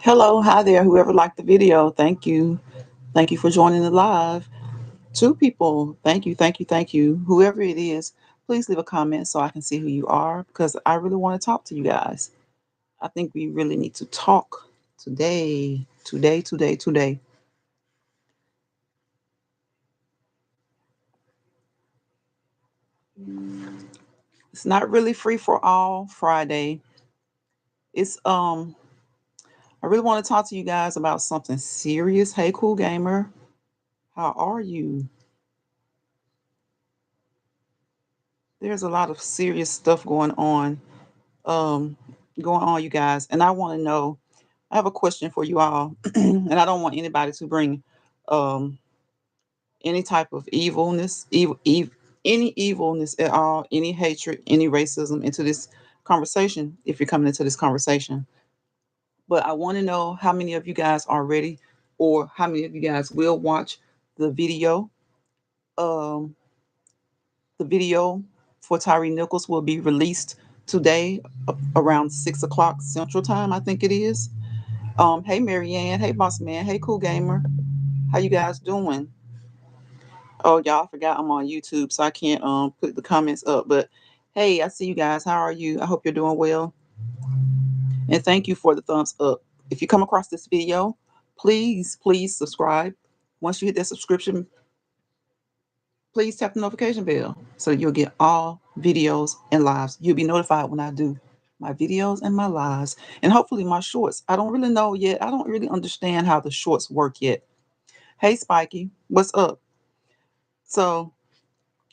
Hello, hi there, whoever liked the video. Thank you. Thank you for joining the live. Two people, thank you, thank you, thank you. Whoever it is, please leave a comment so I can see who you are because I really want to talk to you guys. I think we really need to talk today, today, today, today. It's not really free for all Friday. It's I really want to talk to you guys about something serious. Hey, cool gamer, how are you? There's a lot of serious stuff um going on, you guys, and I want to know. I have a question for you all, and I don't want anybody to bring um any type of any evilness at all, any hatred, any racism into this conversation. If you're coming into this conversation, but I want to know how many of you guys are ready, or how many of you guys will watch the video. Um, the video for Tyree Nichols will be released today around 6 o'clock Central Time. I think it is. Hey Marianne, hey Boss Man, hey Cool Gamer, how you guys doing? Oh y'all, I forgot I'm on YouTube, so I can't put the comments up. But hey, I see you guys. How are you? I hope you're doing well, and thank you for the thumbs up. If you come across this video, please subscribe. Once you hit that subscription, please tap the notification bell so you'll get all videos and lives. You'll be notified when I do my videos and my lives, and hopefully my shorts. I don't really know yet. I don't really understand how the shorts work yet. Hey Spiky, what's up? So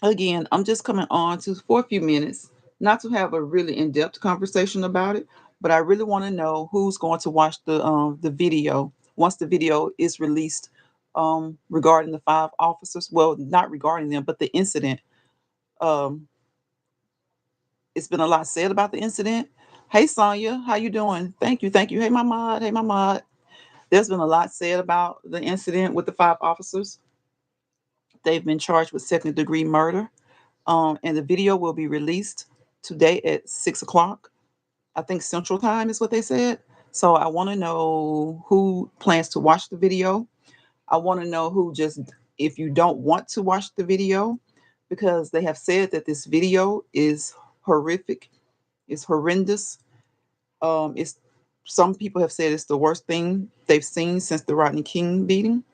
again, I'm just coming on to for a few minutes, not to have a really in-depth conversation about it, but I really want to know who's going to watch the video once the video is released, regarding the five officers. Well, not regarding them, but the incident. Um, it's been a lot said about the incident. Hey Sonya, how you doing? Thank you, thank you. Hey my mod, hey my mod. There's been a lot said about the incident with the five officers. They've been charged with second-degree murder. And the video will be released today at 6 o'clock. I think Central Time is what they said. So I want to know who plans to watch the video. I want to know who just, if you don't want to watch the video, because they have said that this video is horrific, is horrendous. It's Some people have said it's the worst thing they've seen since the Rodney King beating.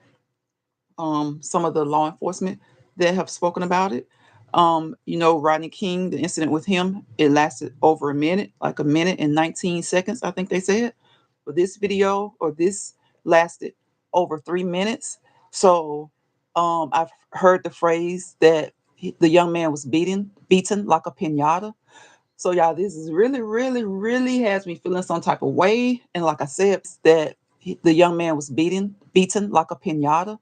Some of the law enforcement that have spoken about it. Rodney King, the incident with him, it lasted over a minute, like a minute and 19 seconds, I think they said. But this video, or this, lasted over 3 minutes. So I've heard the phrase that the young man was beaten like a pinata. So y'all, this is really, really, really has me feeling some type of way. And like I said, that the young man was beaten like a pinata.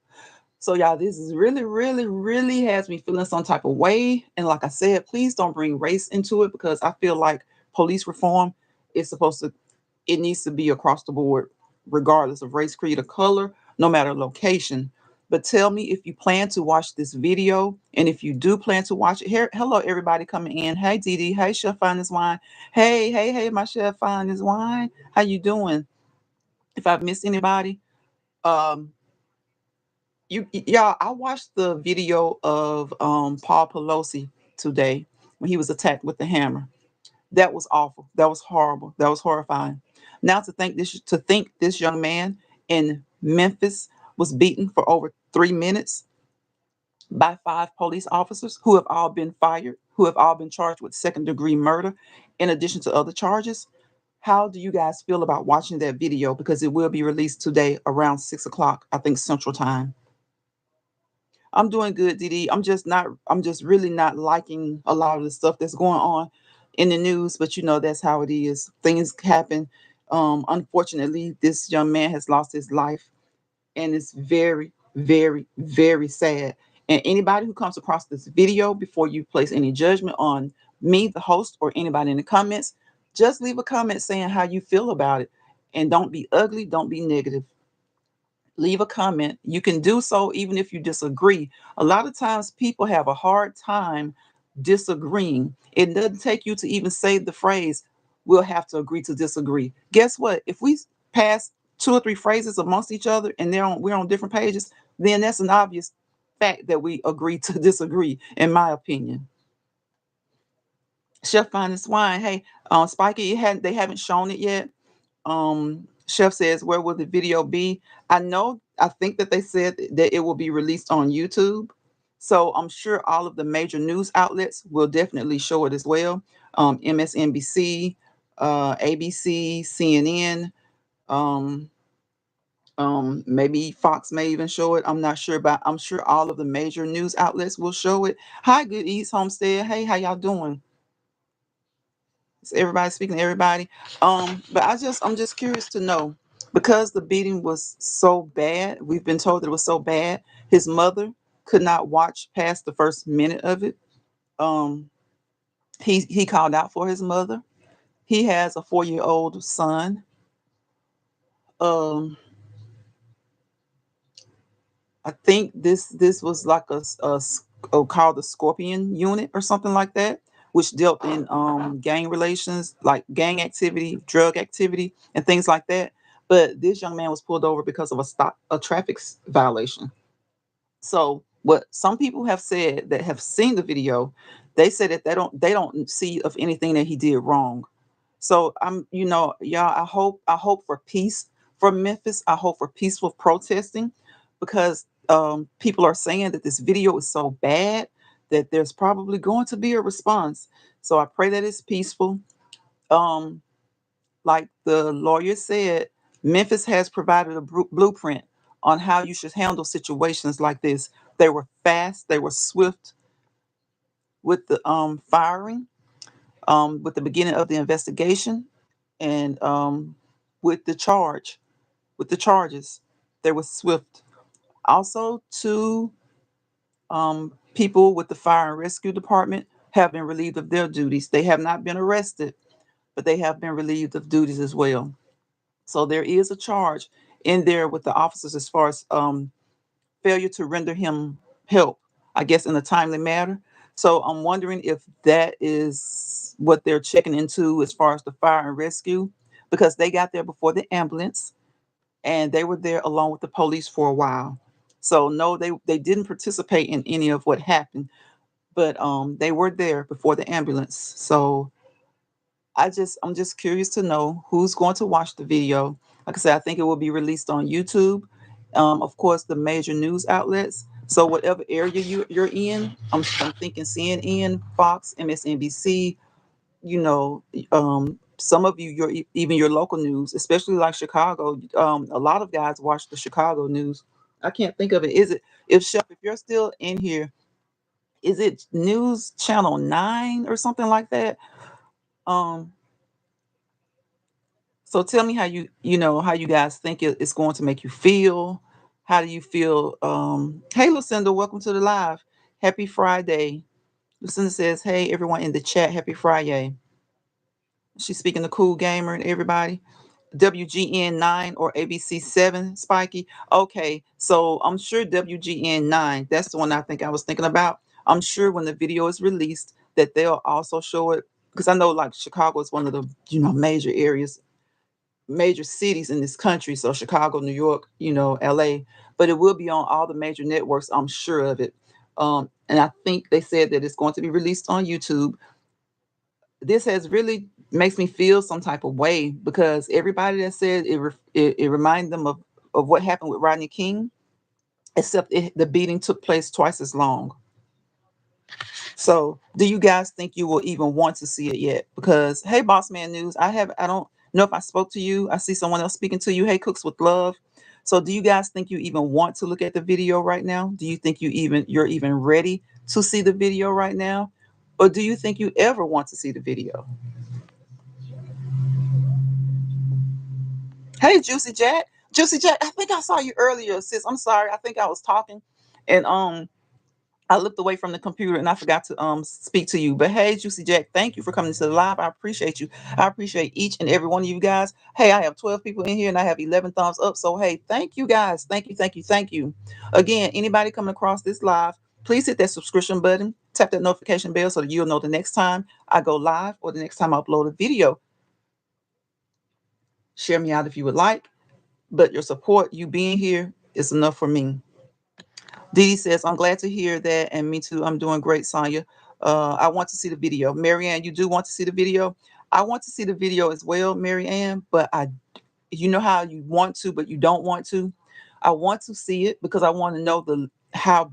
So y'all, this is really, really, really has me feeling some type of way. And like I said, please don't bring race into it, because I feel like police reform is supposed to, it needs to be across the board, regardless of race, creed, or color, no matter location. But tell me if you plan to watch this video, and if you do plan to watch it. Here, hello everybody coming in. Hey Dee Dee, hey Chef Find This Wine. Hey, hey, hey, my Chef Find This Wine. How you doing? If I've missed anybody, um, y'all, I watched the video of Paul Pelosi today when he was attacked with the hammer. That was awful. That was horrible. That was horrifying. Now to think this young man in Memphis was beaten for over 3 minutes by five police officers who have all been fired, who have all been charged with second-degree murder, in addition to other charges. How do you guys feel about watching that video? Because it will be released today around 6 o'clock, I think Central Time. I'm doing good, Didi. I'm just really not liking a lot of the stuff that's going on in the news, but that's how it is. Things happen. Unfortunately, this young man has lost his life, and it's very, very, very sad. And anybody who comes across this video, before you place any judgment on me, the host, or anybody in the comments, just leave a comment saying how you feel about it. And don't be ugly, don't be negative. Leave a comment. You can do so even if you disagree. A lot of times people have a hard time disagreeing. It doesn't take you to even say the phrase, we'll have to agree to disagree. Guess what? If we pass two or three phrases amongst each other and we're on different pages, then that's an obvious fact that we agree to disagree, in my opinion. Chef Finding Swine, hey, Spiky, they haven't shown it yet. Chef says, where will the video be? I think that they said that it will be released on YouTube. So I'm sure all of the major news outlets will definitely show it as well. MSNBC, ABC, CNN, um, maybe Fox may even show it. I'm not sure, but I'm sure all of the major news outlets will show it. Hi, Good Eats Homestead. Hey, how y'all doing? Is everybody speaking to everybody? But I'm just curious to know, because the beating was so bad. We've been told that it was so bad. His mother could not watch past the first minute of it. Um, he called out for his mother. He has a 4-year-old son. Um, I think this was like called the Scorpion Unit or something like that, which dealt in gang relations, like gang activity, drug activity, and things like that. But this young man was pulled over because of a traffic violation. So what some people have said that have seen the video, they said that they don't see of anything that he did wrong. So y'all, I hope for peace for Memphis. I hope for peaceful protesting, because people are saying that this video is so bad that there's probably going to be a response. So I pray that it's peaceful. Um, like the lawyer said, Memphis has provided a blueprint on how you should handle situations like this. They were fast, they were swift with the firing, with the beginning of the investigation, and with the charge, with the charges, they were swift. Also, two people with the fire and rescue department have been relieved of their duties. They have not been arrested, but they have been relieved of duties as well. So there is a charge in there with the officers as far as failure to render him help, I guess, in a timely manner. So I'm wondering if that is what they're checking into as far as the fire and rescue, because they got there before the ambulance and they were there along with the police for a while. So no, they didn't participate in any of what happened, but they were there before the ambulance. So I'm just curious to know who's going to watch the video. Like I said, I think it will be released on YouTube. Of course, the major news outlets. So whatever area you're in, I'm thinking CNN, Fox, MSNBC. You know, some of you, even your local news, especially like Chicago. A lot of guys watch the Chicago news. I can't think of it. Is it if Chef, if you're still in here, is it News Channel 9 or something like that? Um, So tell me how how you guys think it's going to make you feel. How do you feel? Hey, Lucinda, welcome to the live. Happy Friday. Lucinda says, hey, everyone in the chat, happy Friday. She's speaking to Cool Gamer and everybody. WGN 9 or ABC 7, Spiky. Okay, so I'm sure WGN 9, that's the one I think I was thinking about. I'm sure when the video is released that they'll also show it, because I know like Chicago is one of the major areas, major cities in this country. So Chicago, New York, LA, but it will be on all the major networks. I'm sure of it. And I think they said that it's going to be released on YouTube. This has really makes me feel some type of way, because everybody that said it reminds them of what happened with Rodney King, except the beating took place twice as long. So, do you guys think you will even want to see it yet? Because hey, Boss Man News, I don't know if I spoke to you. I see someone else speaking to you. Hey, Cooks with Love. So, do you guys think you even want to look at the video right now? Do you think you're even ready to see the video right now? Or do you think you ever want to see the video? Hey, Juicy Jack. Juicy Jack, I think I saw you earlier, sis. I'm sorry. I think I was talking and I looked away from the computer and I forgot to speak to you. But hey, Juicy Jack, thank you for coming to the live. I appreciate you. I appreciate each and every one of you guys. Hey, I have 12 people in here and I have 11 thumbs up. So hey, thank you guys. Thank you, thank you, thank you. Again, anybody coming across this live, please hit that subscription button, tap that notification bell so that you'll know the next time I go live or the next time I upload a video. Share me out if you would like. but your support, you being here, is enough for me. Dee says, I'm glad to hear that. And me too. I'm doing great, Sonia. I want to see the video. Marianne, you do want to see the video? I want to see the video as well, Marianne, but you know how you want to, but you don't want to. I want to see it because I want to know how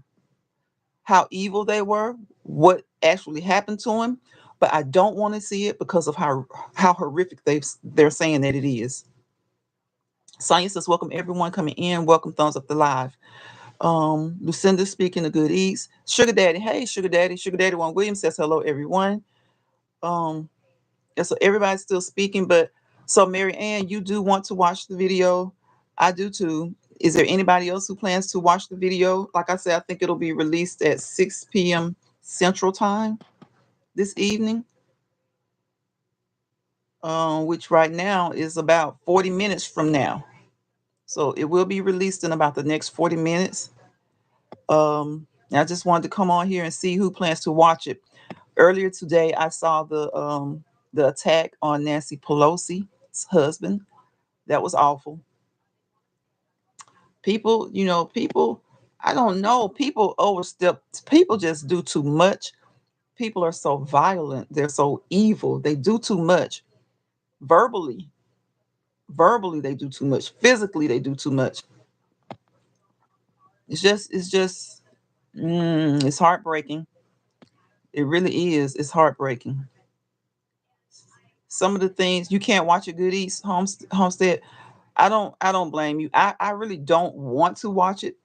evil they were, what actually happened to him. But I don't want to see it because of how horrific they're saying that it is. Sonia says, welcome everyone coming in. Welcome, thumbs up the live. Lucinda speaking of good eats. Sugar Daddy, hey Sugar Daddy. Sugar Daddy One Williams says hello everyone. Um, yeah, so everybody's still speaking, but so Mary Ann, you do want to watch the video. I do too. Is there anybody else who plans to watch the video? Like I said, I think it'll be released at 6 p.m. Central Time this evening, which right now is about 40 minutes from now. So it will be released in about the next 40 minutes. I just wanted to come on here and see who plans to watch it. Earlier today, I saw the attack on Nancy Pelosi's husband. That was awful. People, people, I don't know. People overstep. People just do too much. People are so violent. They're so evil. They do too much. Verbally, verbally, they do too much. Physically, they do too much. It's heartbreaking. It really is. It's heartbreaking. Some of the things you can't watch a Good Eats Homestead. I don't blame you. I really don't want to watch it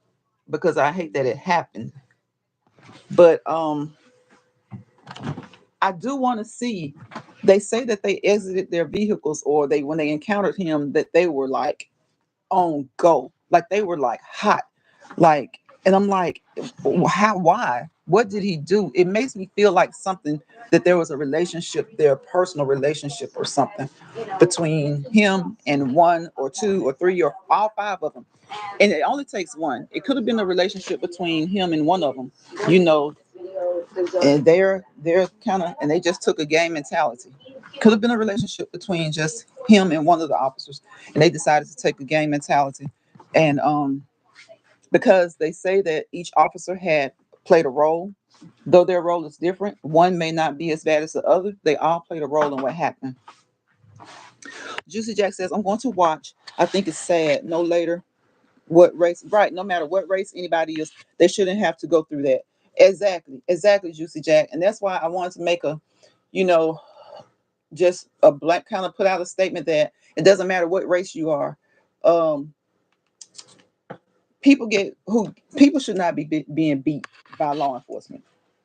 because I hate that it happened. But I do want to see. They say that they exited their vehicles, or they when they encountered him, that they were like on go, like they were like hot, like. And I'm like, how? Why? What did he do? It makes me feel like something, that there was a relationship, their personal relationship or something between him and one or two or three or all five of them. And it only takes one. It could have been a relationship between him and one of them, you know, and they're kind of, and they just took a game mentality. Could have been a relationship between just him and one of the officers, and they decided to take a game mentality. And because they say that each officer had played a role, though their role is different, one may not be as bad as the other. They all played a role in what happened. Juicy Jack says, I'm going to watch. I think it's sad. No later what race, right? No matter what race anybody is, they shouldn't have to go through that. Exactly, Juicy Jack. And that's why I wanted to make you know, just a blank, kind of put out a statement that it doesn't matter what race you are. Um, people should not being beat by law enforcement.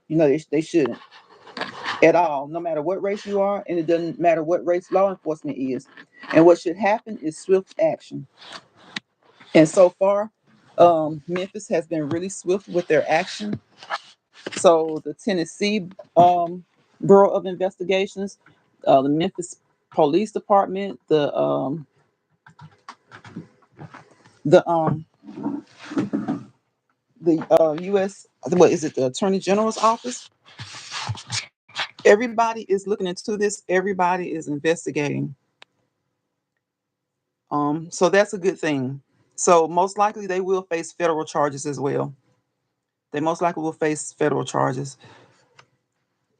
They shouldn't at all, no matter what race you are, and it doesn't matter what race law enforcement is. And what should happen is swift action. And so far, Memphis has been really swift with their action. So the Tennessee Bureau of Investigations, the Memphis Police Department, the U.S. What is it? The Attorney General's office. Everybody is looking into this. Everybody is investigating. So that's a good thing. So most likely they will face federal charges as well. They most likely will face federal charges.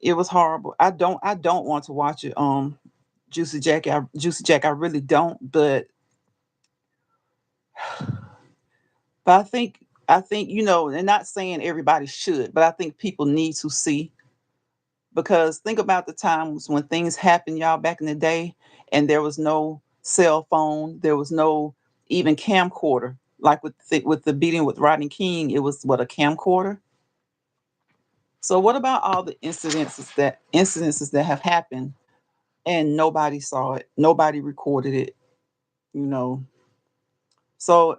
It was horrible. I don't want to watch it. Juicy Jack, I really don't. But I think and not saying everybody should, but I think people need to see, because think about the times when things happened, y'all, back in the day, and there was no cell phone, there was no even camcorder. Like with the beating with Rodney King, it was what, a camcorder. So what about all the incidences that have happened and nobody saw it, nobody recorded it, you know? So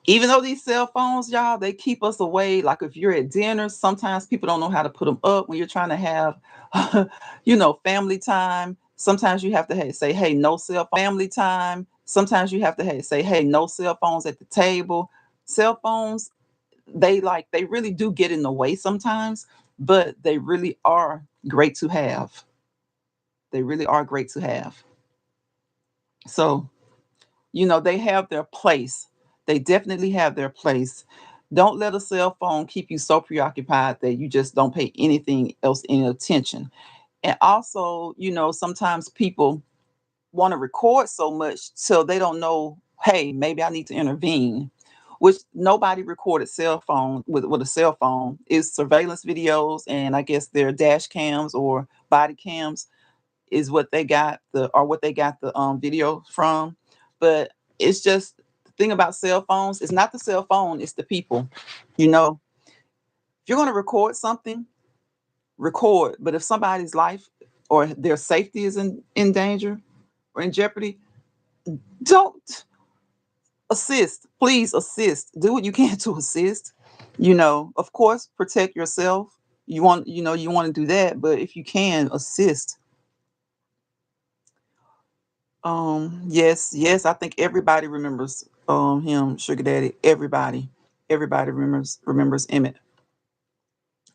even though these cell phones, y'all, they keep us away. Like if you're at dinner, sometimes people don't know how to put them up when you're trying to have, family time. Sometimes you have to say, hey, no cell family time. Sometimes you have to say, hey, no cell phones at the table. Cell phones, they really do get in the way sometimes, but they really are great to have. They really are great to have. So They have their place. They definitely have their place. Don't let a cell phone keep you so preoccupied that you just don't pay anything else any attention. And also, sometimes people want to record so much so they don't know, hey, maybe I need to intervene. Which nobody recorded cell phone with a cell phone is surveillance videos, and I guess their dash cams or body cams is what they got the video from. But it's just the thing about cell phones, it's not the cell phone, it's the people. You know, if you're gonna record something, record. But if somebody's life or their safety is in danger or in jeopardy, don't assist. Please assist. Do what you can to assist. Of course, protect yourself. You want to do that, but if you can assist. Yes, yes, I think everybody remembers him, Sugar Daddy. Everybody remembers Emmett.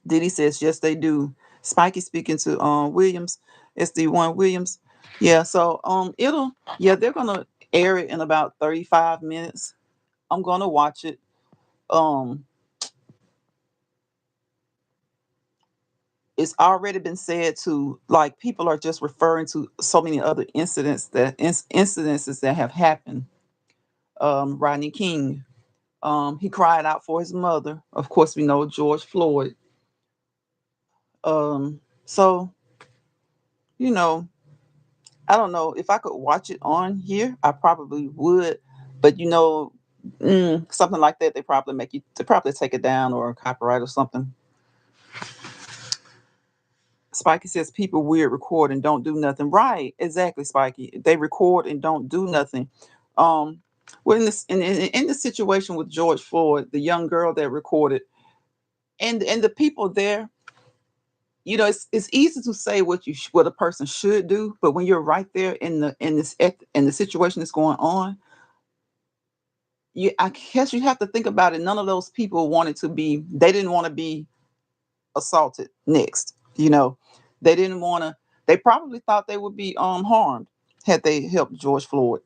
Diddy says yes, they do. Spikey speaking to Williams, SD1 Williams. Yeah, so they're gonna air it in about 35 minutes. I'm gonna watch it. Um, it's already been said to, like, people are just referring to so many other incidences that have happened. Rodney King, he cried out for his mother. Of course, we know George Floyd. So you know, I don't know if I could watch it on here. I probably would, but something like that, they probably take it down or copyright or something. Spiky says people weird record and don't do nothing. Right, exactly, Spiky. They record and don't do nothing. Um, well, in the situation with George Floyd, the young girl that recorded, and the people there, it's easy to say what a person should do, but when you're right there in the situation that's going on, I guess you have to think about it. None of those people wanted to be. They didn't want to be assaulted next. They didn't want to. They probably thought they would be harmed had they helped George Floyd.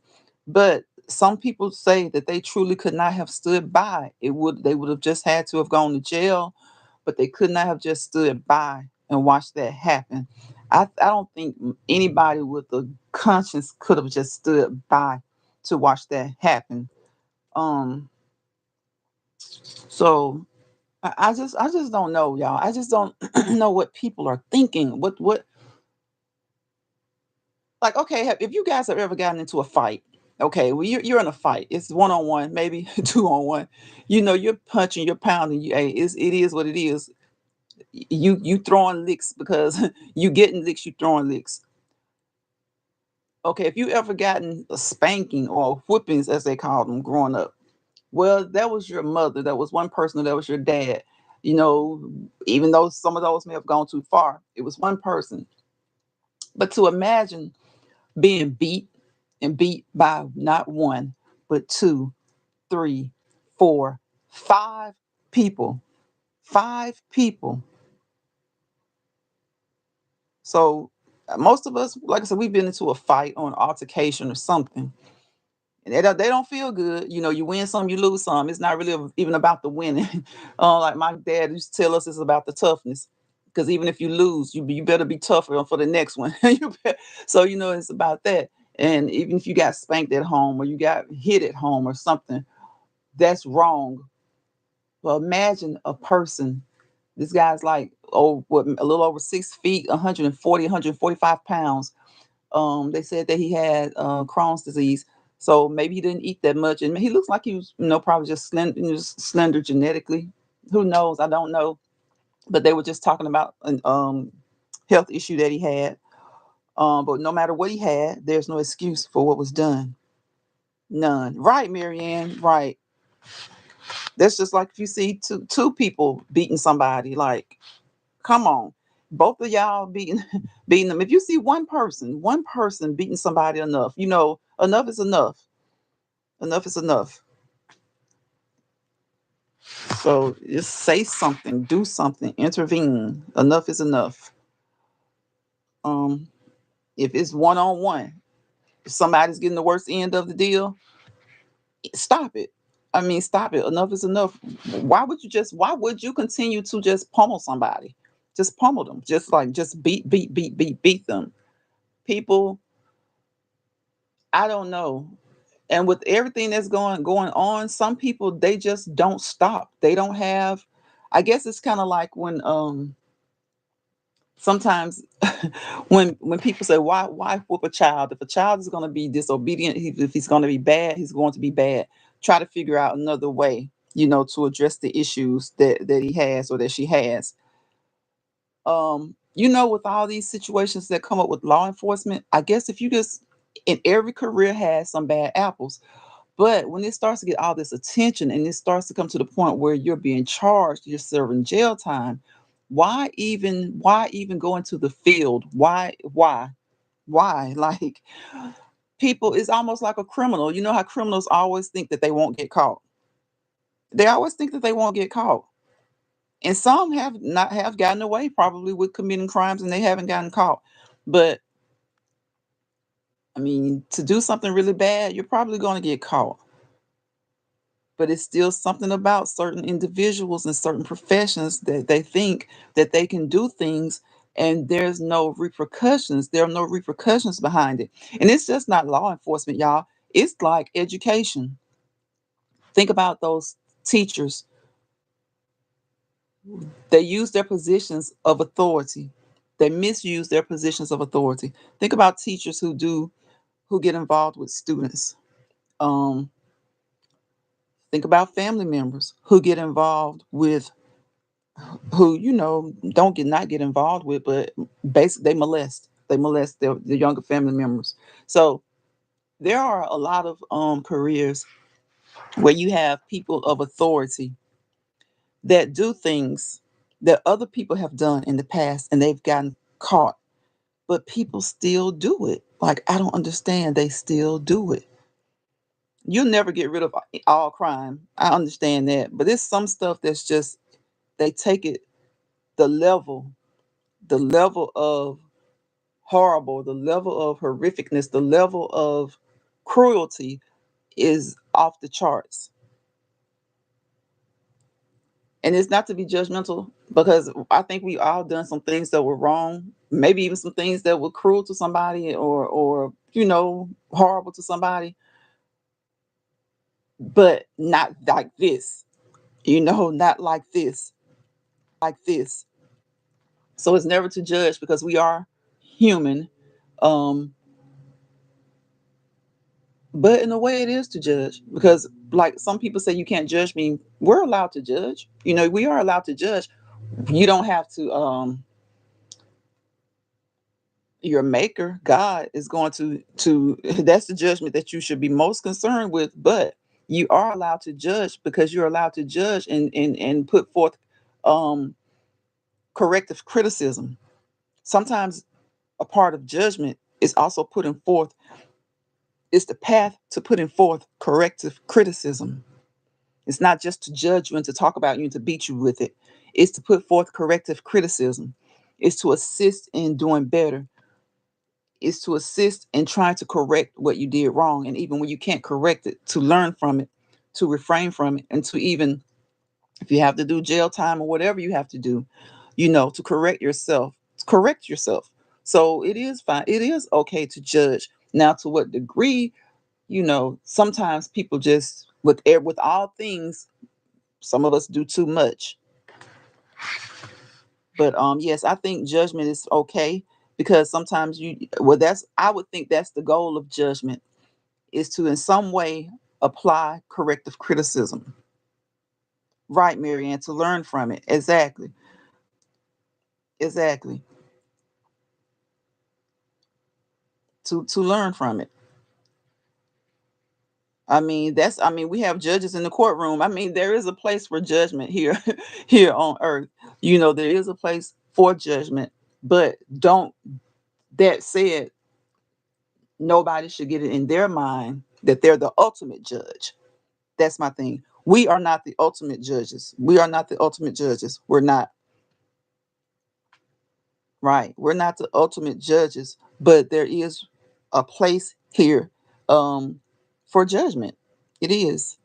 But some people say that they truly could not have stood by. They would have just had to have gone to jail, but they could not have just stood by and watched that happen. I don't think anybody with a conscience could have just stood by to watch that happen. Um, so I just don't know, y'all. I just don't know what people are thinking. What like, okay, if you guys have ever gotten into a fight, okay, well, you're in a fight. It's one on one, maybe two on one. You're punching, you're pounding. It is what it is. You throwing licks because you getting licks. You throwing licks. Okay, if you ever gotten a spanking or whippings, as they called them growing up, well, that was your mother. That was one person. That was your dad. You know, even though some of those may have gone too far, it was one person. But to imagine being beat and beat by not one, but two, three, four, five people. Five people. So most of us, like I said, we've been into a fight or an altercation or something. And they don't feel good. You win some, you lose some. It's not really even about the winning. Like my dad used to tell us, it's about the toughness. Because even if you lose, you better be tougher for the next one. So it's about that. And even if you got spanked at home or you got hit at home or something, that's wrong. Well, imagine a person. This guy's like, a little over 6 feet, 140, 145 pounds. They said that he had Crohn's disease, so maybe he didn't eat that much, and he looks like he was, probably just slender genetically. Who knows? I don't know, but they were just talking about an health issue that he had. But no matter what he had, there's no excuse for what was done. None. Right, Marianne? Right. That's just like if you see two people beating somebody. Like, come on, both of y'all beating beating them. If you see one person beating somebody enough, enough is enough. Enough is enough. So just say something, do something, intervene. Enough is enough. Um, if it's one on one, if somebody's getting the worst end of the deal, Stop it. I mean, stop it. Enough is enough. Why would you continue to just pummel somebody? Just pummel them. Just beat them. People, I don't know. And with everything that's going on, some people, they just don't stop. They don't have, I guess it's kind of like when sometimes when people say, why whoop a child? If a child is going to be disobedient, if he's going to be bad, he's going to be bad. Try to figure out another way, to address the issues that he has or that she has. With all these situations that come up with law enforcement, I guess if you just, in every career has some bad apples, but when it starts to get all this attention and it starts to come to the point where you're being charged, you're serving jail time, why even go into the field? Why? Like, people, is almost like a criminal. You know how criminals always think that they won't get caught. They always think that they won't get caught. And some have gotten away probably with committing crimes and they haven't gotten caught. But I mean, to do something really bad, you're probably going to get caught. But it's still something about certain individuals and certain professions that they think that they can do things and there's no repercussions. There are no repercussions behind it. And it's just not law enforcement, y'all. It's like education. Think about those teachers. They use their positions of authority. They misuse their positions of authority. Think about teachers who get involved with students. Um, think about family members who get involved with, who don't not get involved with, but basically they molest their younger family members. So there are a lot of careers where you have people of authority that do things that other people have done in the past and they've gotten caught, but people still do it. Like, I don't understand, they still do it. You'll never get rid of all crime, I understand that, but there's some stuff that's just, they take it, the level of horrible, the level of horrificness, the level of cruelty is off the charts. And it's not to be judgmental, because I think we all done some things that were wrong, maybe even some things that were cruel to somebody, or horrible to somebody, but not like this. Not like this, like this. So it's never to judge because we are human. Um, But in a way, it is to judge, because, like, some people say you can't judge me. We're allowed to judge. We are allowed to judge. You don't have to. Your maker, God, is going to. That's the judgment that you should be most concerned with. But you are allowed to judge, because you're allowed to judge and put forth um, corrective criticism. Sometimes a part of judgment is also putting forth. It's the path to putting forth corrective criticism. It's not just to judge you and to talk about you and to beat you with it. It's to put forth corrective criticism. It's to assist in doing better. It's to assist in trying to correct what you did wrong. And even when you can't correct it, to learn from it, to refrain from it, and to even, if you have to do jail time or whatever you have to do, to correct yourself, So it is fine. It is okay to judge. Now, to what degree, sometimes people just, with all things, some of us do too much. But yes, I think judgment is okay, because sometimes that's, I would think that's the goal of judgment, is to in some way apply corrective criticism. Right, Marianne, to learn from it. Exactly. Exactly. To learn from it. I mean, we have judges in the courtroom. I mean, there is a place for judgment here here on earth. There is a place for judgment, but don't that said, nobody should get it in their mind that they're the ultimate judge. That's my thing. We are not the ultimate judges. We are not the ultimate judges. We're not. Right. We're not the ultimate judges, but there is a place here, um, for judgment. It is.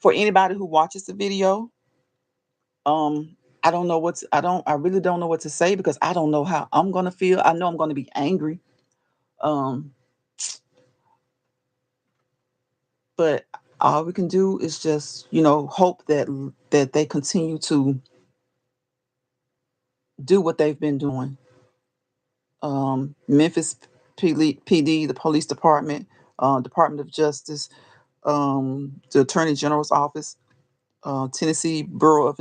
For anybody who watches the video, um, I really don't know what to say because I don't know how I'm gonna feel. I know I'm gonna be angry. Um, but all we can do is just, hope that they continue to do what they've been doing. Memphis PD, the police department, Department of Justice, the Attorney General's office, Tennessee Bureau of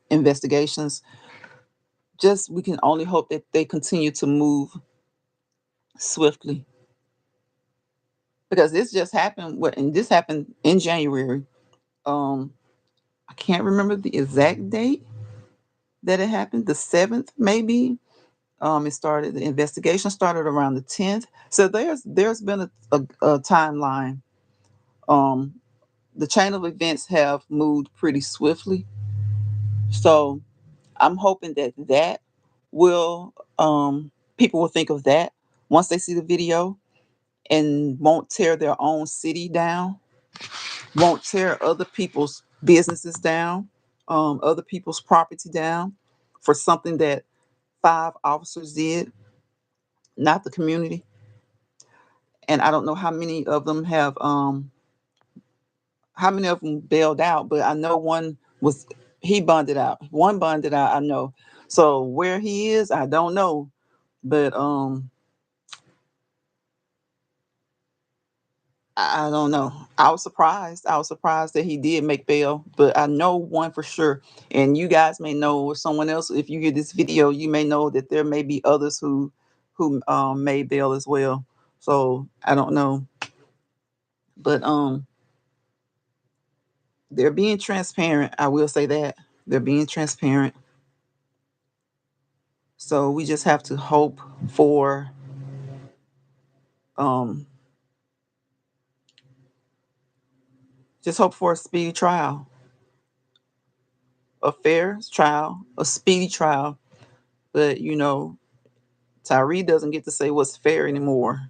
Investigations. Just we can only hope that they continue to move swiftly because this just happened. And this happened in January. Um, I can't remember the exact date that it happened. The 7th, maybe. The investigation started around the 10th. So there's been a timeline. Um, the chain of events have moved pretty swiftly. So I'm hoping that will people will think of that once they see the video and won't tear their own city down, won't tear other people's businesses down, other people's property down for something that 5 officers did, not the community. And I don't know how many of them bailed out, but I know one was he bonded out. One bonded out, I know. So where he is, I don't know. But I don't know. I was surprised. I was surprised that he did make bail, but I know one for sure. And you guys may know, or someone else, if you hear this video, you may know that there may be others who made bail as well. So I don't know, but they're being transparent. I will say that they're being transparent. So we just have to um hope for a speedy trial, a fair trial, a speedy trial. But Tyree doesn't get to say what's fair anymore.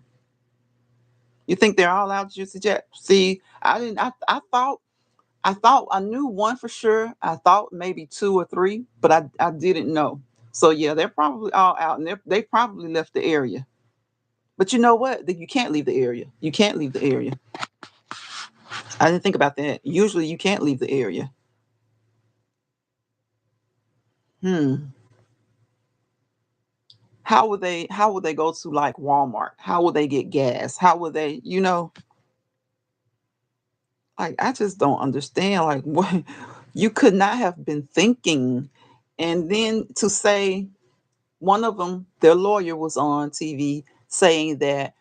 You think they're all out, Juicy Jet? See, I didn't. I thought I knew one for sure. I thought maybe two or three, but I didn't know. So yeah, they're probably all out, and they probably left the area. But you know what? You can't leave the area. You can't leave the area. I didn't think about that. Usually, you can't leave the area. Hmm. How would they go to like Walmart? How would they get gas? How would they, like I just don't understand like what you could not have been thinking. And then to say one of them, their lawyer was on TV saying that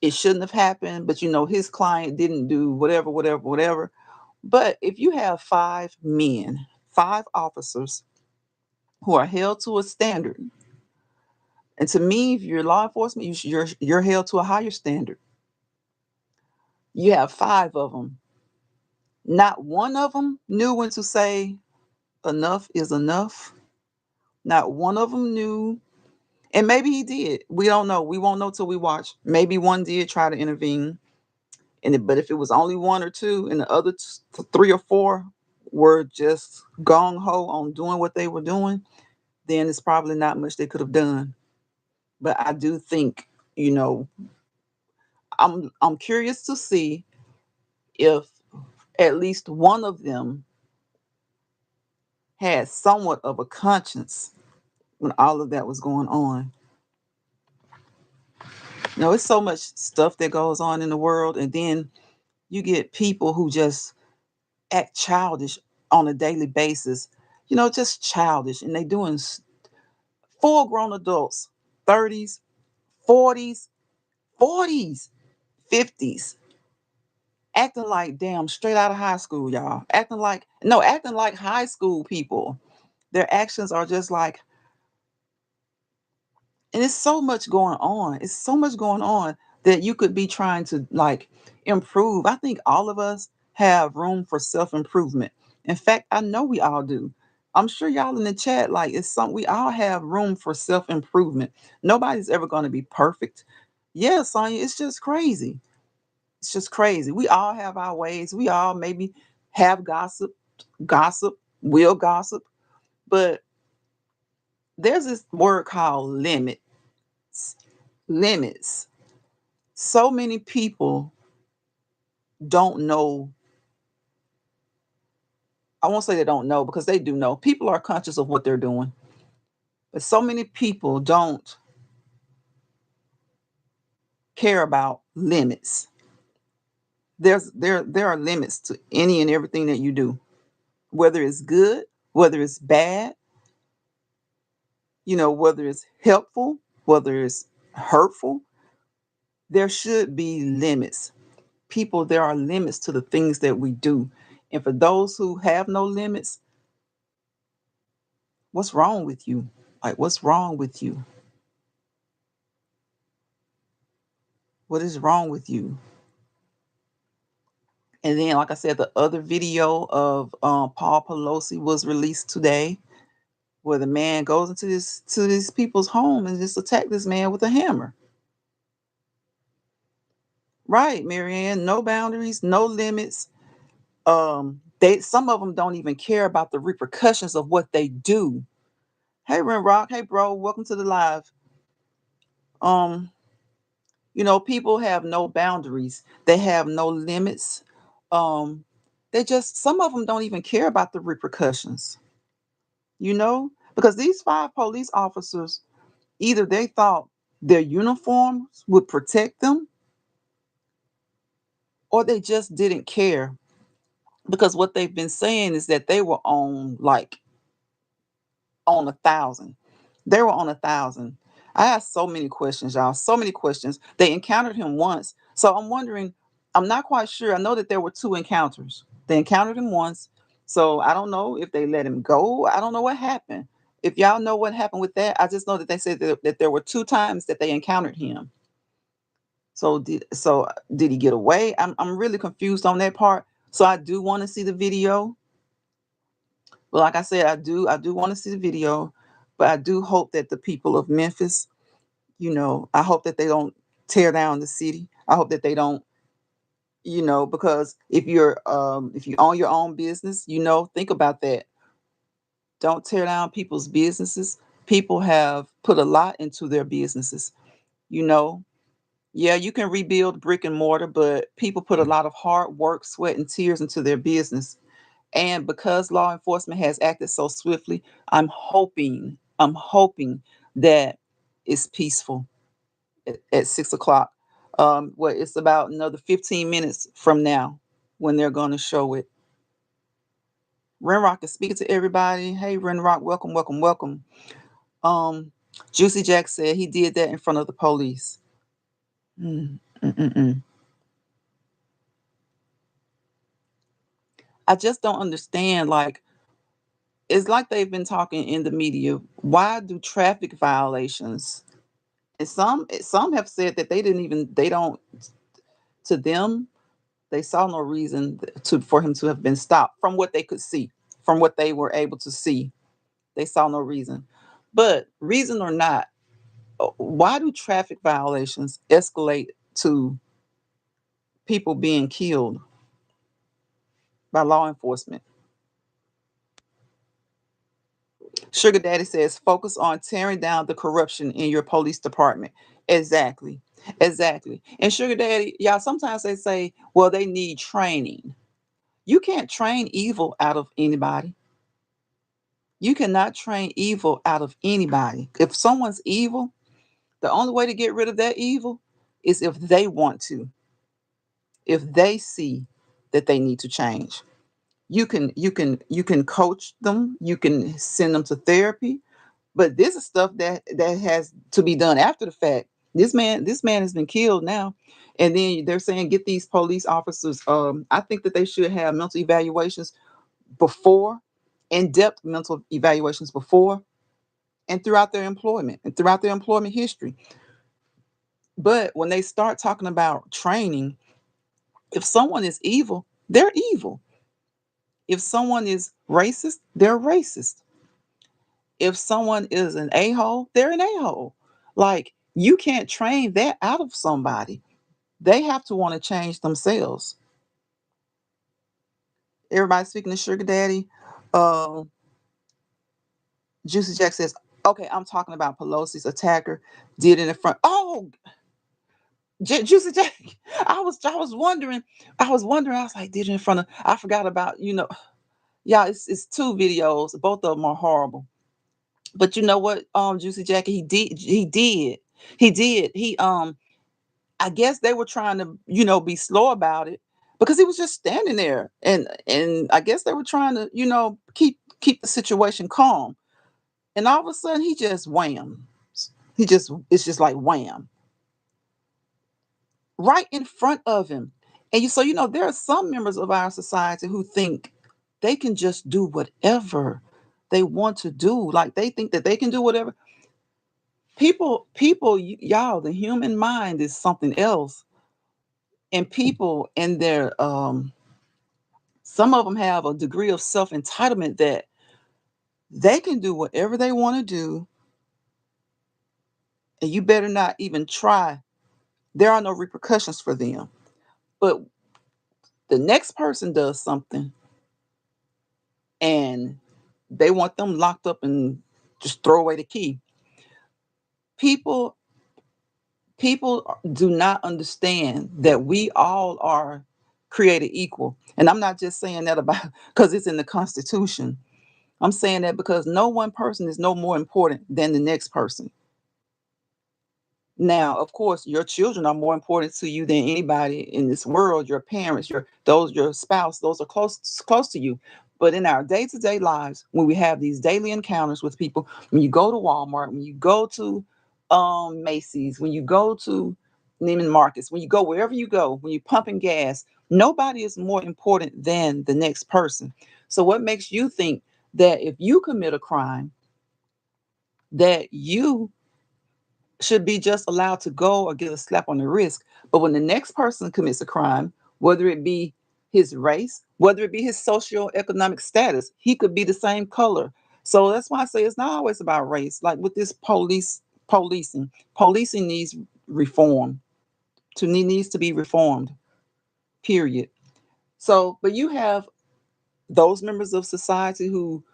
it shouldn't have happened, but his client didn't do whatever, whatever, whatever. But if you have 5 men, 5 officers who are held to a standard, and to me, if you're law enforcement, you're held to a higher standard. You have 5 of them. Not one of them knew when to say enough is enough. Not one of them knew. And maybe he did. We don't know. We won't know till we watch. Maybe one did try to intervene. But if it was only one or two and the other 3 or 4 were just gong ho on doing what they were doing, then it's probably not much they could have done. But I do think, you know, I'm curious to see if at least one of them had somewhat of a conscience when all of that was going on. It's so much stuff that goes on in the world, and then you get people who just act childish on a daily basis. Just childish, and they doing full grown adults, 30s, 40s, 40s, 50s, acting like damn straight out of high school, y'all. Acting like high school people. Their actions are just like, and it's so much going on. It's so much going on that you could be trying to like improve. I think all of us have room for self improvement. In fact, I know we all do. I'm sure y'all in the chat, like it's something we all have room for self improvement. Nobody's ever going to be perfect. Yeah, Sonya, it's just crazy. It's just crazy. We all have our ways. We all maybe have gossip, will gossip, but there's this word called limits. Limits. So many people don't know. I won't say they don't know because they do know. People are conscious of what they're doing, but so many people don't care about limits. There are limits to any and everything that you do, whether it's good, whether it's bad, whether it's helpful, whether it's hurtful. There should be limits. People, there are limits to the things that we do. And for those who have no limits, what's wrong with you? Like, what's wrong with you? What is wrong with you? And then, like I said, the other video of Paul Pelosi was released today, where the man goes into this to these people's home and just attack this man with a hammer. Right, Marianne, no boundaries, no limits. They some of them don't even care about the repercussions of what they do. Hey, Ren Rock. Hey, bro. Welcome to the live. Um, people have no boundaries. They have no limits. Um, they just some of them don't even care about the repercussions. Because these five police officers, either they thought their uniforms would protect them, or they just didn't care. Because what they've been saying is that they were on 1,000. They were on 1,000. I asked so many questions, y'all. So many questions. They encountered him once. So I'm wondering, I'm not quite sure. I know that there were two encounters. They encountered him once. So I don't know if they let him go. I don't know what happened. If y'all know what happened with that, I just know that they said that there were two times that they encountered him. So did he get away? I'm really confused on that part. So I do want to see the video. But like I said, I do want to see the video, but I do hope that the people of Memphis, I hope that they don't tear down the city. I hope that they don't, because if you own your own business, think about that. Don't tear down people's businesses. People have put a lot into their businesses, you know. Yeah, you can rebuild brick and mortar, but people put a lot of hard work, sweat, and tears into their business. And because law enforcement has acted so swiftly, I'm hoping that it's peaceful at 6 o'clock. It's about another 15 minutes from now when they're going to show it. Renrock is speaking to everybody. Hey, Renrock, welcome, welcome, welcome. Um, Juicy Jack said he did that in front of the police. Mm, mm, mm, mm. I just don't understand. Like, it's like they've been talking in the media. Why do traffic violations? And some have said that they don't, to them, they saw no reason for him to have been stopped from what they could see, from what they were able to see. They saw no reason. But reason or not, why do traffic violations escalate to people being killed by law enforcement? Sugar Daddy says focus on tearing down the corruption in your police department. Exactly. Exactly. And Sugar Daddy, y'all, sometimes they say, well, they need training. You can't train evil out of anybody. You cannot train evil out of anybody. If someone's evil, the only way to get rid of that evil is if they want to, if they see that they need to change. You can coach them, you can send them to therapy, but this is stuff that has to be done after the fact. This man has been killed now, and then they're saying get these police officers. I think that they should have mental evaluations before, in-depth mental evaluations before and throughout their employment history. But when they start talking about training, if someone is evil, they're evil. If someone is racist, they're racist. If someone is an a-hole, they're an a-hole. Like, you can't train that out of somebody. They have to want to change themselves. Everybody speaking to Sugar Daddy. Uh, Juicy Jack says, okay, I'm talking about Pelosi's attacker did it in front. Oh, Juicy Jack. I was wondering. I was like, did it in front of. I forgot about Yeah, it's two videos. Both of them are horrible. But you know what, Juicy Jack, he did. I guess they were trying to, be slow about it because he was just standing there, and I guess they were trying to, keep the situation calm. And all of a sudden, he just wham. It's just like wham, right in front of him. And there are some members of our society who think they can just do whatever they want to do. Like they think that they can do whatever. Y'all, the human mind is something else. And people in their some of them have a degree of self-entitlement that they can do whatever they want to do, and you better not even try. There are no repercussions for them. But the next person does something and they want them locked up and just throw away the key. People people do not understand that we all are created equal. And I'm not just saying that about because it's in the Constitution. I'm saying that because no one person is no more important than the next person. Now, of course, your children are more important to you than anybody in this world. Your parents, your spouse, those are close to you. But in our day-to-day lives, when we have these daily encounters with people, when you go to Walmart, when you go to Macy's, when you go to Neiman Marcus, when you go wherever you go, when you're pumping gas, nobody is more important than the next person. So what makes you think that if you commit a crime, that you should be just allowed to go or get a slap on the wrist? But when the next person commits a crime, whether it be his race, whether it be his socioeconomic status, he could be the same color. So that's why I say it's not always about race. Like with this policing needs reform. Needs to be reformed. Period. So, but you have those members of society who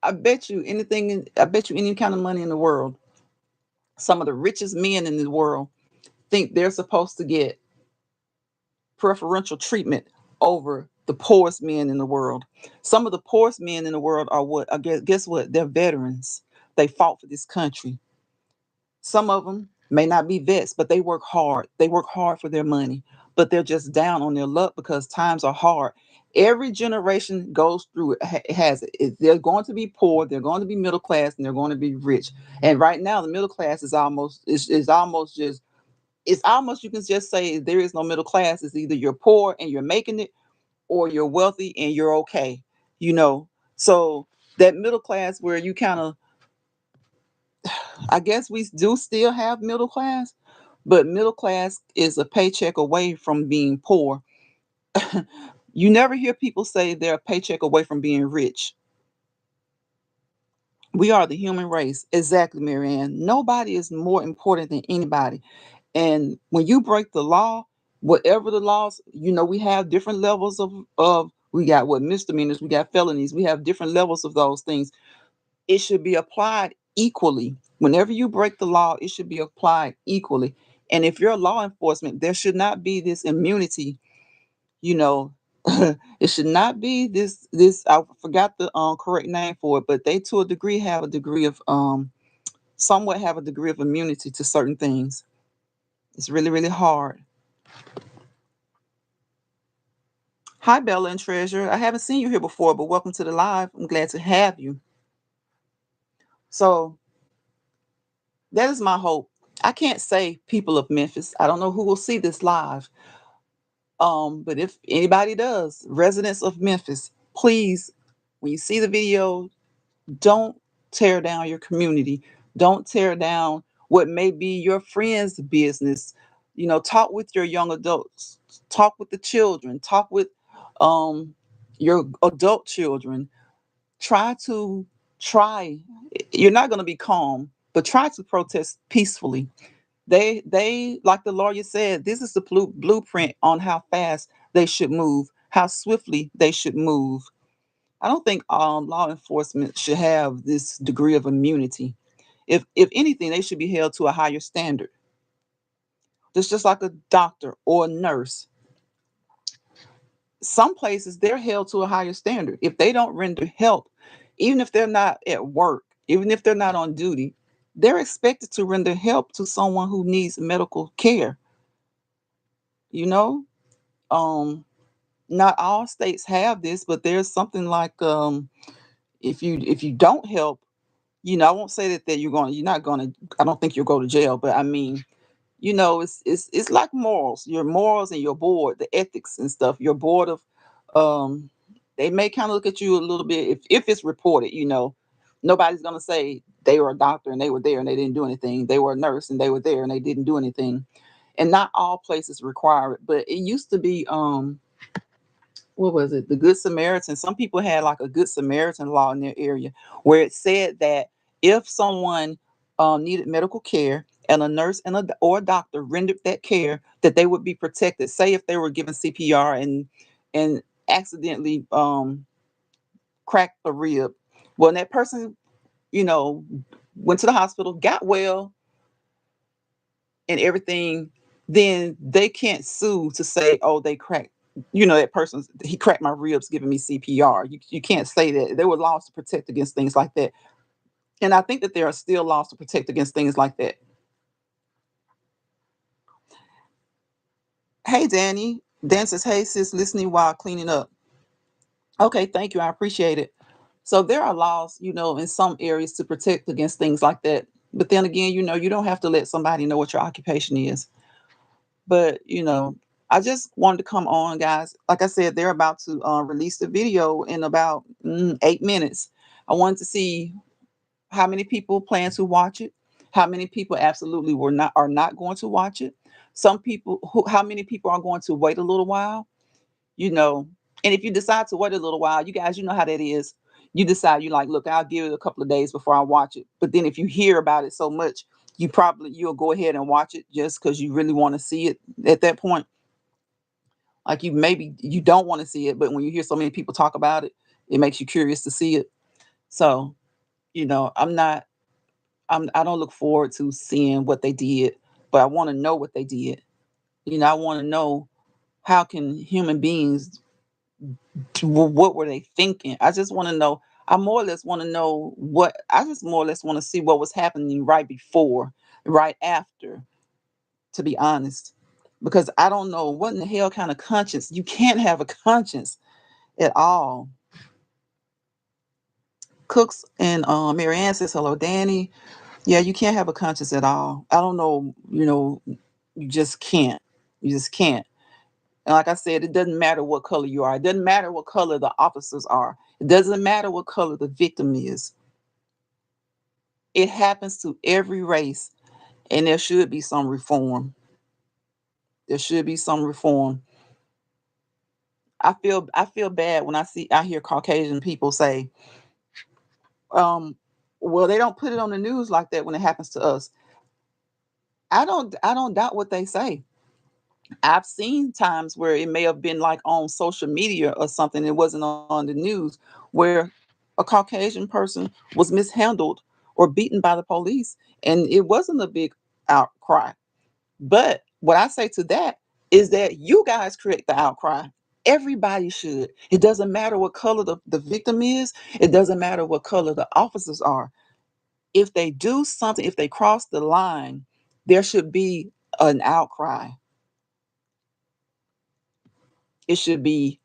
I bet you any kind of money in the world, some of the richest men in the world think they're supposed to get preferential treatment over the poorest men in the world. Some of the poorest men in the world are what? Guess what? They're veterans. They fought for this country. Some of them may not be vets, but they work hard. They work hard for their money, but they're just down on their luck because times are hard. Every generation goes through it, has it. They're going to be poor, they're going to be middle class, and they're going to be rich. And right now, the middle class is almost just it's almost you can just say there is no middle class. It's either you're poor and you're making it, or you're wealthy and you're okay. You know, so that middle class where you kind of, I guess we do still have middle class, but middle class is a paycheck away from being poor. You never hear people say they're a paycheck away from being rich. We are the human race. Exactly, Marianne. Nobody is more important than anybody. And when you break the law, whatever the laws, we have different levels of we got what misdemeanors, we got felonies, we have different levels of those things. It should be applied equally. Whenever you break the law, it should be applied equally. And if you're law enforcement, there should not be this immunity, you know. It should not be this I forgot the correct name for it, but they to a degree have a degree of somewhat have a degree of immunity to certain things. It's really, really hard. Hi, Bella and Treasure. I haven't seen you here before, but welcome to the live. I'm glad to have you. So that is my hope. I can't say people of Memphis. I don't know who will see this live. But if anybody does, residents of Memphis, please, when you see the video, don't tear down your community. Don't tear down what may be your friend's business. Talk with your young adults. Talk with the children. Talk with um, your adult children. Try try. You're not going to be calm, but try to protest peacefully. They like the lawyer said, this is the blueprint on how fast they should move, how swiftly they should move. I don't think law enforcement should have this degree of immunity. If anything, they should be held to a higher standard. Just like a doctor or a nurse. Some places they're held to a higher standard. If they don't render help, even if they're not at work, even if they're not on duty, they're expected to render help to someone who needs medical care. You know, um, not all states have this, but there's something like if you don't help, I won't say that you're not going to. I don't think you'll go to jail, but I mean, it's like morals, your morals and your board, the ethics and stuff, your board of um they may kind of look at you a little bit if it's reported. Nobody's going to say they were a doctor and they were there and they didn't do anything, they were a nurse and they were there and they didn't do anything. And not all places require it, but it used to be what was it, the Good Samaritan. Some people had like a Good Samaritan law in their area where it said that if someone needed medical care and a nurse or a doctor rendered that care, that they would be protected. Say if they were given CPR and accidentally cracked a rib, well, that person, you know, went to the hospital, got well, and everything, then they can't sue to say, oh, they cracked, that person's he cracked my ribs giving me CPR. You can't say that. There were laws to protect against things like that. And I think that there are still laws to protect against things like that. Hey, Danny. Dan says, hey, sis, listening while cleaning up. Okay, thank you. I appreciate it. So there are laws, in some areas to protect against things like that. But then again, you don't have to let somebody know what your occupation is. But I just wanted to come on, guys. Like I said, they're about to release the video in about 8 minutes. I wanted to see how many people plan to watch it, how many people absolutely are not going to watch it. Some people, how many people are going to wait a little while, you know. And if you decide to wait a little while, you guys, you know how that is. You decide, you like, look, I'll give it a couple of days before I watch it. But then if you hear about it so much, you'll go ahead and watch it just because you really want to see it at that point. Like maybe you don't want to see it, but when you hear so many people talk about it, it makes you curious to see it. So, I'm not I don't look forward to seeing what they did, but I want to know what they did. I want to know, how can human beings what were they thinking? I just want to know. I more or less want to know what I just more or less want to see what was happening right before, right after, to be honest. Because I don't know what in the hell kind of conscience. You can't have a conscience at all. Cooks and Marianne says, hello, Danny. Yeah, you can't have a conscience at all. I don't know, you just can't. You just can't. And like I said, it doesn't matter what color you are. It doesn't matter what color the officers are. It doesn't matter what color the victim is. It happens to every race, and there should be some reform. There should be some reform. I feel bad when I hear Caucasian people say, um, well, they don't put it on the news like that when it happens to us. I don't doubt what they say. I've seen times where it may have been like on social media or something. It wasn't on the news where a Caucasian person was mishandled or beaten by the police, and it wasn't a big outcry. But what I say to that is that you guys create the outcry. Everybody should. It doesn't matter what color the victim is. It doesn't matter what color the officers are. If they do something, if they cross the line, there should be an outcry. It should be,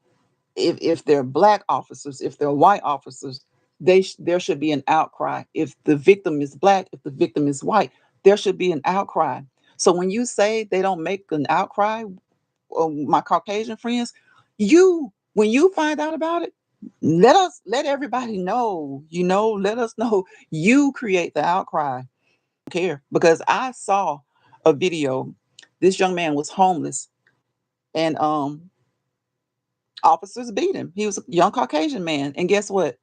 if they're black officers, if they're white officers, there should be an outcry. If the victim is black, if the victim is white, there should be an outcry. So when you say they don't make an outcry, my Caucasian friends, when you find out about it, let everybody know. Let us know. You create the outcry. Care, because I saw a video. This young man was homeless, and officers beat him. He was a young Caucasian man. And guess what?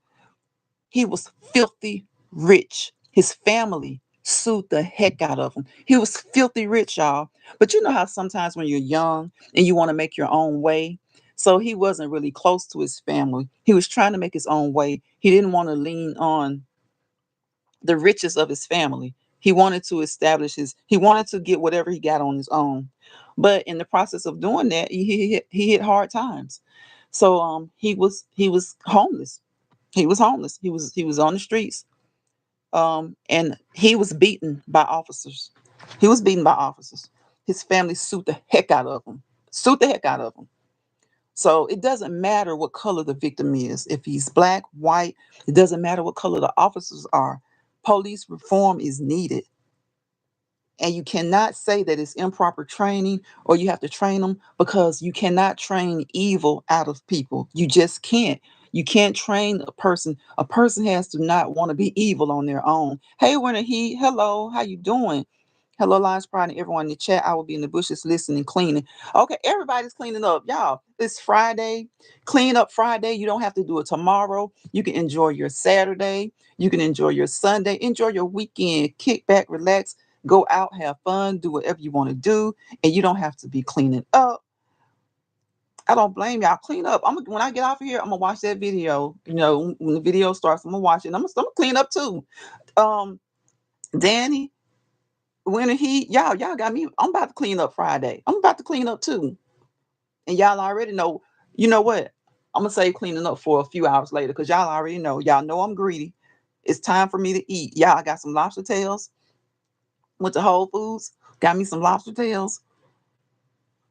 He was filthy rich. His family sued the heck out of him. He was filthy rich, y'all. But you know how sometimes when you're young and you want to make your own way. So he wasn't really close to his family. He was trying to make his own way. He didn't want to lean on the riches of his family. He wanted to he wanted to get whatever he got on his own. But in the process of doing that, he hit hard times. So he was homeless. He was on the streets. And he was beaten by officers. He was beaten by officers. His family sued the heck out of him. Sued the heck out of him. So it doesn't matter what color the victim is. If he's black, white, it doesn't matter what color the officers are. Police reform is needed. And you cannot say that it's improper training or you have to train them, because you cannot train evil out of people. You just can't. You can't train a person. A person has to not want to be evil on their own. Hey, Winter Heat. Hello. How you doing? Hello, Lions Pride, and everyone in the chat. I will be in the bushes listening, cleaning. Okay, everybody's cleaning up. Y'all, it's Friday. Clean up Friday. You don't have to do it tomorrow. You can enjoy your Saturday. You can enjoy your Sunday. Enjoy your weekend. Kick back, relax, go out, have fun, do whatever you want to do, and you don't have to be cleaning up. I don't blame y'all. Clean up. When I get off of here, I'm gonna watch that video. When the video starts, I'm gonna watch it. I'm gonna clean up too. Um, Danny, Winter Heat, y'all got me. I'm about to clean up Friday. I'm about to clean up too, and y'all already know. You know what? I'm gonna save cleaning up for a few hours later, because y'all already know. Y'all know I'm greedy. It's time for me to eat. Y'all, I got some lobster tails. Went to Whole Foods, got me some lobster tails.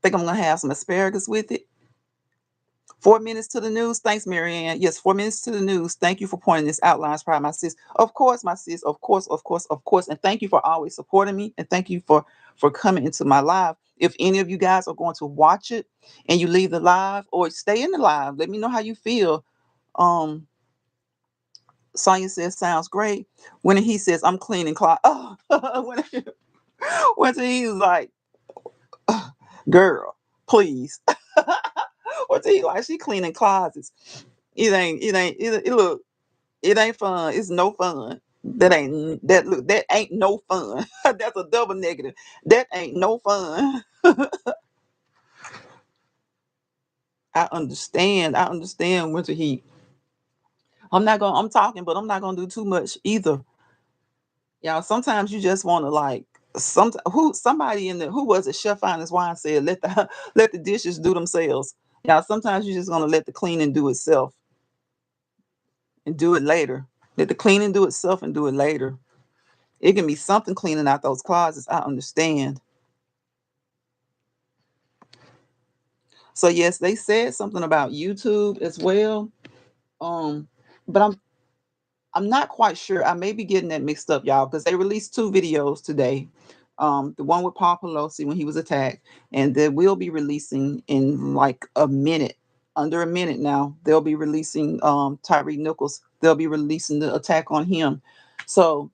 Think I'm gonna have some asparagus with it. 4 minutes to the news. Thanks, Marianne. Yes, 4 minutes to the news. Thank you for pointing this out, Lines Pride, my sis. Of course, my sis. Of course, of course, of course. And thank you for always supporting me. And thank you for coming into my live. If any of you guys are going to watch it and you leave the live or stay in the live, let me know how you feel. Um, Sonya says, sounds great. When he says, I'm cleaning closet. Oh, when he's like, girl, please. What's he like? She cleaning closets. It ain't fun. It's no fun. That ain't no fun. That's a double negative. That ain't no fun. I understand winter heat. I'm talking, but I'm not gonna do too much either. Y'all, sometimes you just want to like somebody in the who was it? Chef Finest Wine said, let the let the dishes do themselves. Y'all, sometimes you're just gonna let the cleaning do itself and do it later. Let the cleaning do itself and do it later. It can be something cleaning out those closets. I understand. So yes, they said something about YouTube as well. Um, but I'm not quite sure. I may be getting that mixed up, y'all, because they released two videos today. The one with Paul Pelosi when he was attacked, and they will be releasing in like a minute, under a minute now. They'll be releasing Tyree Nichols. They'll be releasing the attack on him. So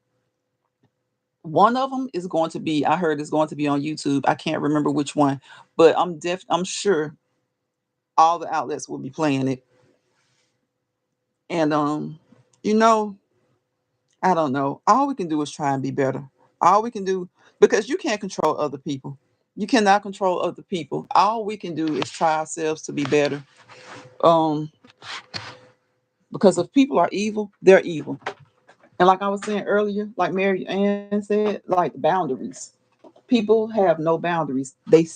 one of them is going to be, I heard, is going to be on YouTube. I can't remember which one, but I'm sure all the outlets will be playing it. And you know, I don't know. All we can do is try and be better. All we can do, because you can't control other people. You cannot control other people. All we can do is try ourselves to be better. Um, because if people are evil, they're evil. And like I was saying earlier, like Mary Ann said, like boundaries. People have no boundaries. They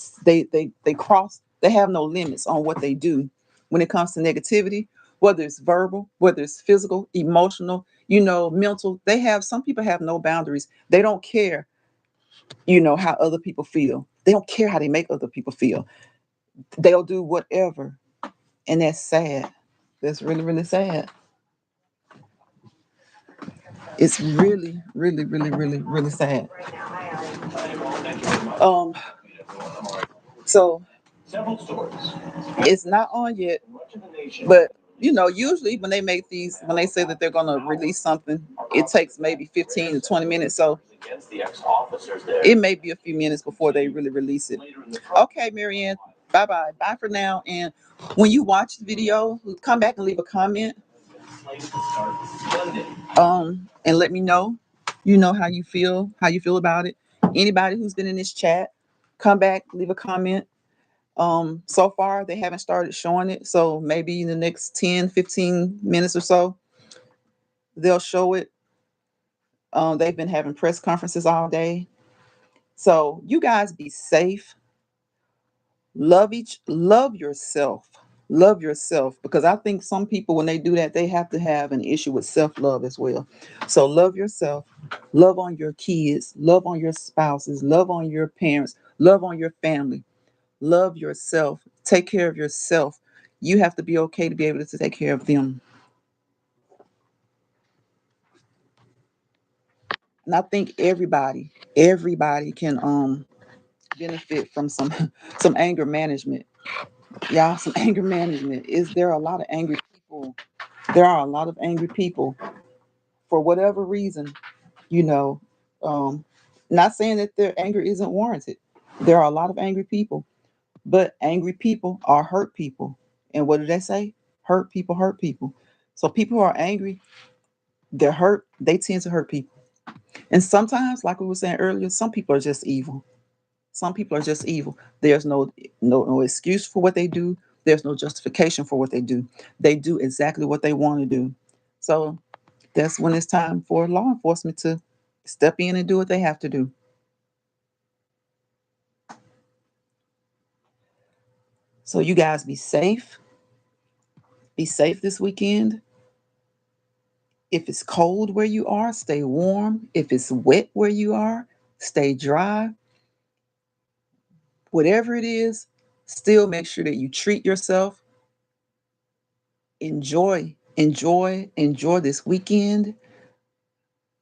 cross. They have no limits on what they do when it comes to negativity, whether it's verbal, whether it's physical, emotional, mental. Some people have no boundaries. They don't care, how other people feel. They don't care how they make other people feel. They'll do whatever, and that's sad. That's really, really sad. It's really, really, really, really, really sad. Um, so it's not on yet, but usually when they say that they're gonna release something, it takes maybe 15 to 20 minutes. So it may be a few minutes before they really release it. Okay, Marianne, bye bye. Bye for now. And when you watch the video, come back and leave a comment. And let me know You know how you feel about it. Anybody who's been in this chat, come back, leave a comment. So far they haven't started showing it, so maybe in the next 10-15 minutes or so they'll show it. They've been having press conferences all day. So you guys be safe. Love yourself. Love yourself, because I think some people, when they do that, they have to have an issue with self-love as well. So love yourself, love on your kids, love on your spouses, love on your parents, love on your family. Love yourself. Take care of yourself. You have to be okay to be able to take care of them. And I think everybody can benefit from some some anger management. Y'all, some anger management. Is there a lot of angry people? There are a lot of angry people for whatever reason, you know. Um, Not saying that their anger isn't warranted. There are a lot of angry people, but angry people are hurt people. And what do they say? Hurt people hurt people. So people who are angry, they're hurt, they tend to hurt people. And sometimes, like we were saying earlier, some people are just evil. Some people are just evil. There's no excuse for what they do. There's no justification for what they do. They do exactly what they want to do. So that's when it's time for law enforcement to step in and do what they have to do. So you guys be safe. Be safe this weekend. If it's cold where you are, stay warm. If it's wet where you are, stay dry. Whatever it is, still make sure that you treat yourself. Enjoy this weekend.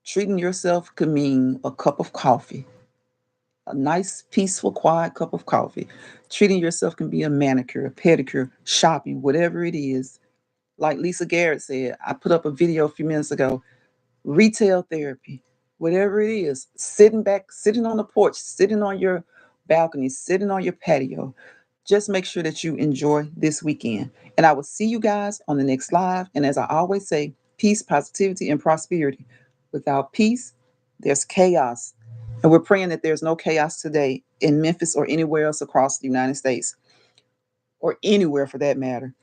Treating yourself could mean a cup of coffee, a nice, peaceful, quiet cup of coffee. Treating yourself can be a manicure, a pedicure, shopping, whatever it is. Like Lisa Garrett said, I put up a video a few minutes ago. Retail therapy, whatever it is, sitting back, sitting on the porch, sitting on your balcony, sitting on your patio. Just make sure that you enjoy this weekend. And I will see you guys on the next live. And as I always say, peace, positivity, and prosperity. Without peace, there's chaos. And we're praying that there's no chaos today in Memphis or anywhere else across the United States, or anywhere for that matter.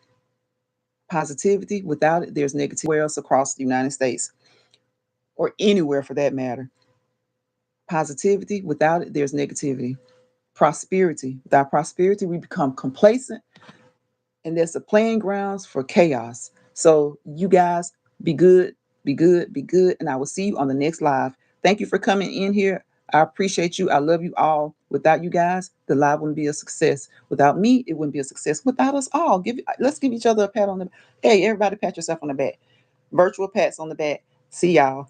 Positivity, without it, there's negativity else across the United States, or anywhere for that matter. Positivity, without it, there's negativity. Prosperity, without prosperity, we become complacent, and there's the playing grounds for chaos. So, you guys be good, be good, be good. And I will see you on the next live. Thank you for coming in here. I appreciate you. I love you all. Without you guys, the live wouldn't be a success. Without me, it wouldn't be a success. Without us all, let's give each other a pat on the. Hey, everybody, pat yourself on the back. Virtual pats on the back. See y'all.